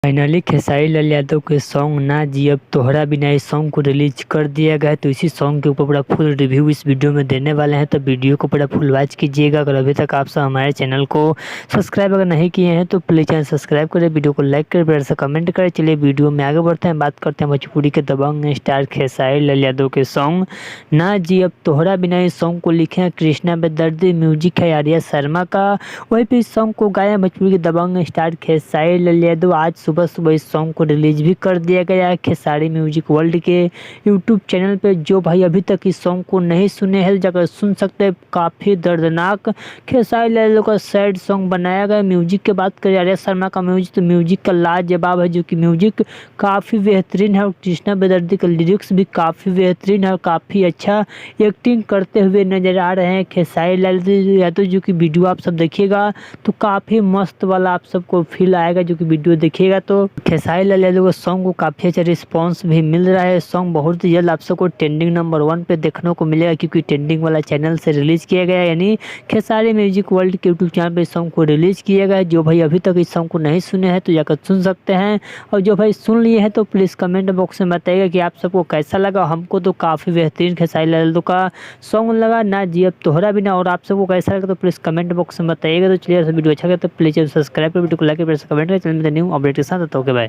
Finally Khesari Lal Yadav के song ना जियब तोहरा बिना इस सॉन्ग को रिलीज कर दिया गया है। तो इसी सॉन्ग के ऊपर पूरा फुल रिव्यू इस वीडियो में देने वाले हैं, तो वीडियो को पूरा फुल वॉच कीजिएगा। अगर अभी तक आप सब हमारे चैनल को सब्सक्राइब अगर नहीं किए हैं तो प्लीज चैनल सब्सक्राइब करें, वीडियो को लाइक करें, प्यार से कमेंट करें। चलिए वीडियो में आगे बढ़ते हैं, बात करते हैं भोजपुरी के दबंग स्टार खेसारी लाल यादव के सॉन्ग ना जियब तोहरा बिना। इस सॉन्ग को लिखे हैं कृष्णा बेदर्दी, म्यूजिक है आर्या शर्मा का। वहीं पे इस सॉन्ग को गाया भोजपुरी के दबंग स्टार खेसारी लाल यादव। आज सुबह सुबह इस सॉन्ग को रिलीज भी कर दिया गया है खेसारी म्यूजिक वर्ल्ड के यूट्यूब चैनल पे। जो भाई अभी तक इस सॉन्ग को नहीं सुने हैं जाकर सुन सकते हैं। काफ़ी दर्दनाक खेसारी लाल यादव का सैड सॉन्ग बनाया गया। म्यूजिक की बात करें आर्या शर्मा का म्यूजिक, तो म्यूजिक का लाजवाब है, जो कि म्यूजिक काफ़ी बेहतरीन है। और कृष्णा बेदर्दी का लिरिक्स भी काफ़ी बेहतरीन है और काफ़ी अच्छा एक्टिंग करते हुए नजर आ रहे हैं खेसारी लाल यादव। जो कि वीडियो आप सब देखिएगा तो काफ़ी मस्त वाला आप सबको फील आएगा। जो कि वीडियो देखिएगा तो खेसारी लाल यादव के सॉन्ग को काफ़ी अच्छा रिस्पांस भी मिल रहा है। सॉन्ग बहुत ही जल्द आप सबको ट्रेंडिंग नंबर 1 पे देखने को मिलेगा, क्योंकि ट्रेंडिंग वाला चैनल से रिलीज किया गया है, यानी खेसारी म्यूजिक वर्ल्ड के यूट्यूब चैनल पे इस सॉन्ग को रिलीज किया गया है। जो भाई अभी तक इस सॉन्ग को नहीं सुने हैं तो जाकर सुन सकते हैं, और जो भाई सुन लिए हैं तो प्लीज़ कमेंट बॉक्स में बताइएगा कि आप सबको कैसा लगा। हमको तो काफ़ी बेहतरीन खेसारी लाल यादव का सॉन्ग लगा ना जियब तोहरा बिना, और आप सबको कैसा लगा तो प्लीज़ कमेंट बॉक्स में बताइएगा। तो चलिए वीडियो अच्छा लगा तो प्लीज़ सब्सक्राइब कर, वीडियो को लाइक कर, कमेंट करें। चैनल में न्यू अपडेट के साथ। तो ओके बाय।